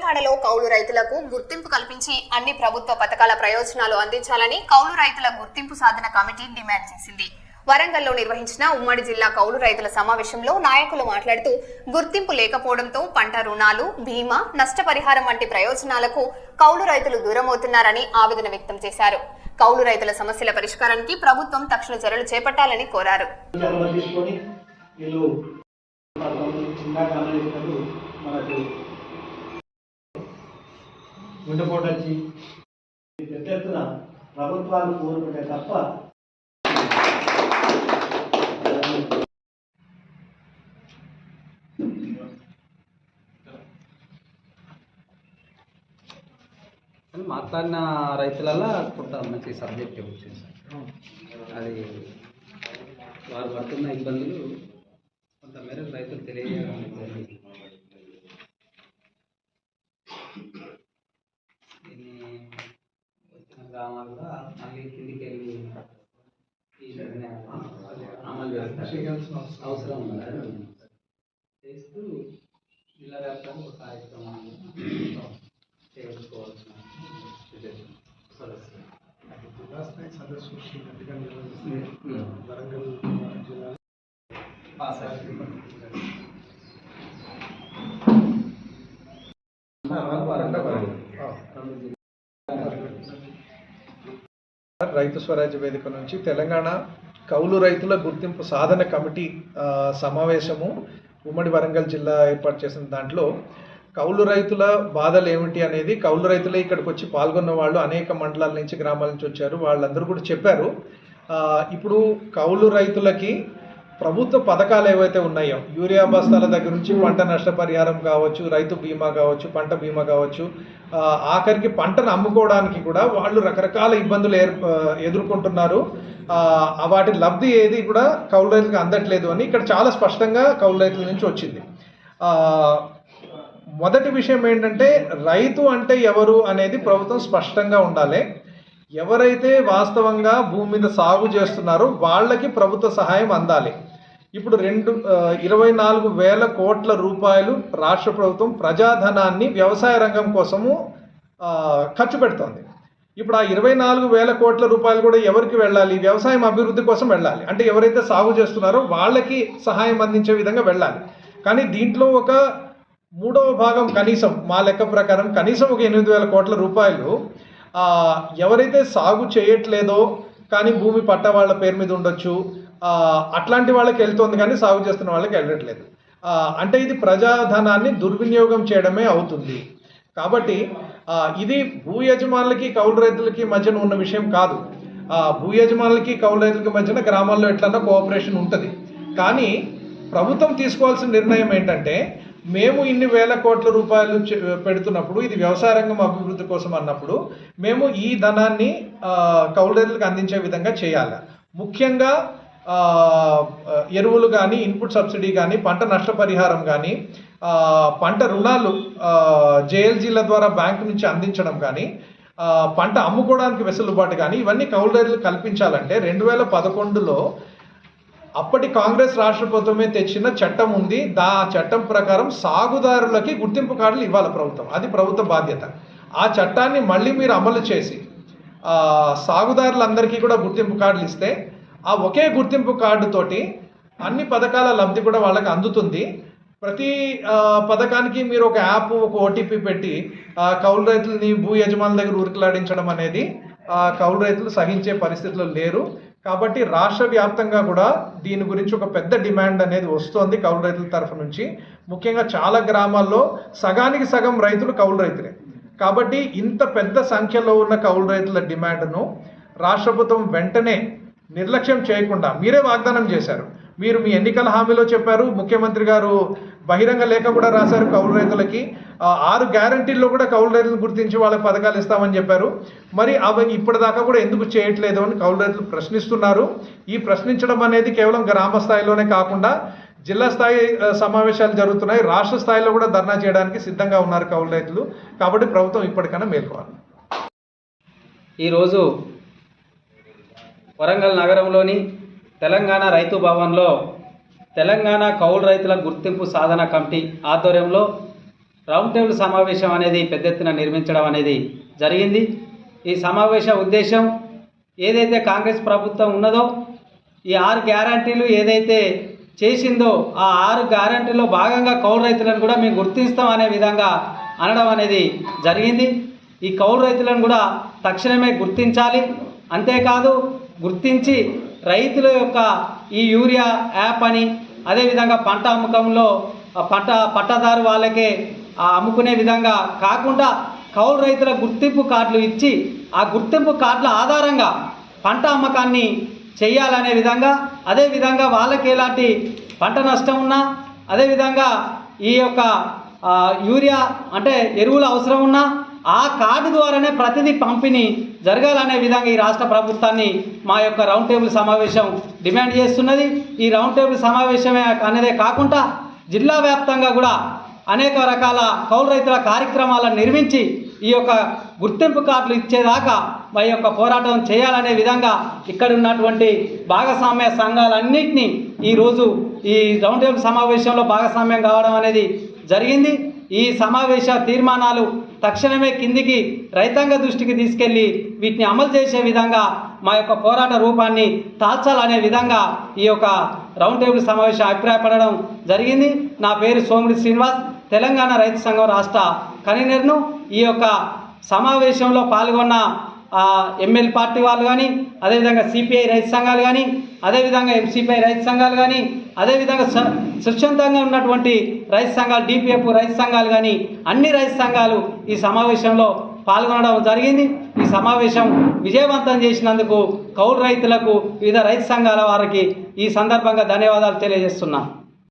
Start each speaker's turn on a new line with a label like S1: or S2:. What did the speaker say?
S1: తెలంగాణలో కౌలు రైతులకు గుర్తింపు కల్పించి అన్ని ప్రభుత్వ పథకాల ప్రయోజనాలు అందించాలని కౌలు రైతుల గుర్తింపు సాధన కమిటీ డిమాండ్ చేసింది. వరంగల్లో నిర్వహించిన ఉమ్మడి జిల్లా కౌలు రైతుల సమావేశంలో నాయకులు మాట్లాడుతూ గుర్తింపు లేకపోవడంతో పంట రుణాలు, బీమా, నష్టపరిహారం వంటి ప్రయోజనాలకు కౌలు రైతులు దూరమవుతున్నారని ఆవేదన వ్యక్తం చేశారు. కౌలు రైతుల సమస్యల పరిష్కారానికి ప్రభుత్వం తక్షణ చర్యలు చేపట్టాలని కోరారు.
S2: గుండెపోటొచ్చి పెద్ద ఎత్తున ప్రభుత్వాలు కోరుకుంటే తప్ప
S3: మాట్లాడిన రైతులలో కొంత మంచి సబ్జెక్ట్ వచ్చింది. అది వారు పడుతున్న ఇబ్బందులు కొంతమేరకు రైతులు తెలియజేయడానికి దీన్ని వచ్చిన గ్రామాల్లో మళ్ళీ కిందికి వెళ్ళి ఈ అమలు చేయాల్సిన అవసరం ఉంది. చేస్తూ జిల్లా వ్యాప్తంగా ఒక కార్యక్రమాన్ని చేయించుకోవాల్సిన
S4: జిల్లా స్థాయి సదస్సు వరంగల్ జిల్లా రైతు స్వరాజ్య వేదిక నుంచి తెలంగాణ కౌలు రైతుల గుర్తింపు సాధన కమిటీ సమావేశము ఉమ్మడి వరంగల్ జిల్లా ఏర్పాటు చేసిన దాంట్లో కౌలు రైతుల బాధలు ఏమిటి అనేది కౌలు రైతులే ఇక్కడికి వచ్చి పాల్గొన్న వాళ్ళు అనేక మండలాల నుంచి గ్రామాల నుంచి వచ్చారు. వాళ్ళందరూ కూడా చెప్పారు. ఇప్పుడు కౌలు రైతులకి ప్రభుత్వ పథకాలు ఏవైతే ఉన్నాయో యూరియా బస్తాల దగ్గర నుంచి పంట నష్టపరిహారం కావచ్చు, రైతు బీమా కావచ్చు, పంట బీమా కావచ్చు, ఆఖరికి పంటను అమ్ముకోవడానికి కూడా వాళ్ళు రకరకాల ఇబ్బందులు ఎదుర్కొంటున్నారు. వాటి లబ్ధి ఏది కూడా కౌలు రైతులకు అందట్లేదు అని ఇక్కడ చాలా స్పష్టంగా కౌలు రైతుల నుంచి వచ్చింది. మొదటి విషయం ఏంటంటే రైతు అంటే ఎవరు అనేది ప్రభుత్వం స్పష్టంగా ఉండాలి. ఎవరైతే వాస్తవంగా భూమి మీద సాగు చేస్తున్నారో వాళ్ళకి ప్రభుత్వ సహాయం అందాలి. ఇప్పుడు 24,000 కోట్ల రూపాయలు రాష్ట్ర ప్రభుత్వం ప్రజాధనాన్ని వ్యవసాయ రంగం కోసము ఖర్చు పెడుతోంది. ఇప్పుడు ఆ 24,000 కోట్ల రూపాయలు కూడా ఎవరికి వెళ్ళాలి? వ్యవసాయం అభివృద్ధి కోసం వెళ్ళాలి. అంటే ఎవరైతే సాగు చేస్తున్నారో వాళ్ళకి సహాయం అందించే విధంగా వెళ్ళాలి. కానీ దీంట్లో ఒక 3వ భాగం కనీసం మా లెక్క ప్రకారం కనీసం ఒక 8,000 కోట్ల రూపాయలు ఎవరైతే సాగు చేయట్లేదో కానీ భూమి పట్ట వాళ్ళ పేరు మీద ఉండొచ్చు, అట్లాంటి వాళ్ళకి వెళ్తుంది కానీ సాగు చేస్తున్న వాళ్ళకి వెళ్ళట్లేదు. అంటే ఇది ప్రజాధనాన్ని దుర్వినియోగం చేయడమే అవుతుంది. కాబట్టి ఇది భూ యజమానులకి కౌలు రైతులకి మధ్యన ఉన్న విషయం కాదు. భూ యజమానులకి కౌలు రైతులకి మధ్యన గ్రామాల్లో ఎట్లన్నా కోఆపరేషన్ ఉంటుంది. కానీ ప్రభుత్వం తీసుకోవాల్సిన నిర్ణయం ఏంటంటే మేము ఇన్ని వేల కోట్ల రూపాయలు పెడుతున్నప్పుడు ఇది వ్యవసాయ రంగం అభివృద్ధి కోసం అన్నప్పుడు మేము ఈ ధనాన్ని కౌలు రైతులకు అందించే విధంగా చేయాలి. ముఖ్యంగా ఎరువులు కానీ, ఇన్పుట్ సబ్సిడీ కానీ, పంట నష్టపరిహారం కానీ, పంట రుణాలు జేఎల్జీల ద్వారా బ్యాంకు నుంచి అందించడం కానీ, పంట అమ్ముకోవడానికి వెసులుబాటు కానీ ఇవన్నీ కౌలు రైతులకు కల్పించాలంటే 2011లో అప్పటి కాంగ్రెస్ రాష్ట్ర ప్రభుత్వమే తెచ్చిన చట్టం ఉంది. ఆ చట్టం ప్రకారం సాగుదారులకి గుర్తింపు కార్డులు ఇవ్వాలి ప్రభుత్వం. అది ప్రభుత్వ బాధ్యత. ఆ చట్టాన్ని మళ్ళీ మీరు అమలు చేసి సాగుదారులందరికీ కూడా గుర్తింపు కార్డులు ఇస్తే ఆ ఒకే గుర్తింపు కార్డుతోటి అన్ని పథకాల లబ్ధి కూడా వాళ్ళకి అందుతుంది. ప్రతి పథకానికి మీరు ఒక యాప్, ఒక ఓటీపీ పెట్టి కౌలు రైతులని భూ యజమానుల దగ్గర ఉరికిలాడించడం అనేది కౌలు రైతులు సహించే పరిస్థితిలో లేరు. కాబట్టి రాష్ట్ర వ్యాప్తంగా కూడా దీని గురించి ఒక పెద్ద డిమాండ్ అనేది వస్తోంది కౌలు రైతుల తరఫు నుంచి. ముఖ్యంగా చాలా గ్రామాల్లో సగానికి సగం రైతులు కౌలు రైతులే. కాబట్టి ఇంత పెద్ద సంఖ్యలో ఉన్న కౌలు రైతుల డిమాండ్ను రాష్ట్ర ప్రభుత్వం వెంటనే నిర్లక్ష్యం చేయకుండా, మీరే వాగ్దానం చేశారు, మీరు మీ ఎన్నికల హామీలో చెప్పారు, ముఖ్యమంత్రి గారు బహిరంగ లేఖ కూడా రాశారు కౌలు రైతులకి. 6 గ్యారంటీల్లో కూడా కౌలు రైతులను గుర్తించి వాళ్ళకి పథకాలు ఇస్తామని చెప్పారు. మరి అవి ఇప్పటిదాకా కూడా ఎందుకు చేయట్లేదు అని కౌలు రైతులు ప్రశ్నిస్తున్నారు. ఈ ప్రశ్నించడం అనేది కేవలం గ్రామ స్థాయిలోనే కాకుండా జిల్లా స్థాయి సమావేశాలు జరుగుతున్నాయి. రాష్ట్ర స్థాయిలో కూడా ధర్నా చేయడానికి సిద్ధంగా ఉన్నారు కౌలు రైతులు. కాబట్టి ప్రభుత్వం ఇప్పటికైనా మేల్కోవాలి.
S3: ఈరోజు వరంగల్ నగరంలోని తెలంగాణ రైతు భవన్లో తెలంగాణ కౌలు రైతుల గుర్తింపు సాధన కమిటీ ఆధ్వర్యంలో రౌండ్ టేబుల్ సమావేశం అనేది పెద్ద ఎత్తున నిర్మించడం అనేది జరిగింది. ఈ సమావేశ ఉద్దేశం ఏదైతే కాంగ్రెస్ ప్రభుత్వం ఉన్నదో ఈ 6 గ్యారంటీలు ఏదైతే చేసిందో ఆ 6 గ్యారంటీలో భాగంగా కౌలు రైతులను కూడా మేము గుర్తిస్తాం అనే విధంగా అనడం అనేది జరిగింది. ఈ కౌలు రైతులను కూడా తక్షణమే గుర్తించాలి. అంతేకాదు గుర్తించి రైతుల యొక్క ఈ యూరియా యాప్ అని అదేవిధంగా పంట అమ్మకంలో పట్టదారు వాళ్ళకే అమ్ముకునే విధంగా కాకుండా కౌలు రైతుల గుర్తింపు కార్డులు ఇచ్చి ఆ గుర్తింపు కార్డుల ఆధారంగా పంట అమ్మకాన్ని చేయాలనే విధంగా, అదేవిధంగా వాళ్ళకి ఎలాంటి పంట నష్టం ఉన్నా, అదేవిధంగా ఈ యొక్క యూరియా అంటే ఎరువుల అవసరం ఉన్నా ఆ కార్డు ద్వారానే ప్రతిదీ పంపిణీ జరగాలనే విధంగా ఈ రాష్ట్ర ప్రభుత్వాన్ని మా యొక్క రౌండ్ టేబుల్ సమావేశం డిమాండ్ చేస్తున్నది. ఈ రౌండ్ టేబుల్ సమావేశమే అనేదే కాకుండా జిల్లా వ్యాప్తంగా కూడా అనేక రకాల కౌలు రైతుల కార్యక్రమాలను నిర్మించి ఈ యొక్క గుర్తింపు కార్డులు ఇచ్చేదాకా మా యొక్క పోరాటం చేయాలనే విధంగా ఇక్కడ ఉన్నటువంటి భాగస్వామ్య సంఘాలన్నింటినీ ఈరోజు ఈ రౌండ్ టేబుల్ సమావేశంలో భాగస్వామ్యం కావడం అనేది జరిగింది. ఈ సమావేశ తీర్మానాలు తక్షణమే కిందికి రైతాంగ దృష్టికి తీసుకెళ్లి వీటిని అమలు చేసే విధంగా మా యొక్క పోరాట రూపాన్ని తాల్చాలనే విధంగా ఈ యొక్క రౌండ్ టేబుల్ సమావేశం అభిప్రాయపడడం జరిగింది. నా పేరు సోమిడి శ్రీనివాస్, తెలంగాణ రైతు సంఘం రాష్ట్ర కన్వీనర్ను. ఈ యొక్క సమావేశంలో పాల్గొన్న ఎంఎల్ పార్టీ వాళ్ళు కానీ, అదేవిధంగా సిపిఐ రైతు సంఘాలు కానీ, అదేవిధంగా ఎంసీపీఐ రైతు సంఘాలు కానీ, అదేవిధంగా స్వచ్ఛందంగా ఉన్నటువంటి రైతు సంఘాలు డిపిఎఫ్ రైతు సంఘాలు కానీ అన్ని రైతు సంఘాలు ఈ సమావేశంలో పాల్గొనడం జరిగింది. ఈ సమావేశం విజయవంతం చేసినందుకు కౌలు రైతులకు, వివిధ రైతు సంఘాల వారికి ఈ సందర్భంగా ధన్యవాదాలు తెలియజేస్తున్నాను.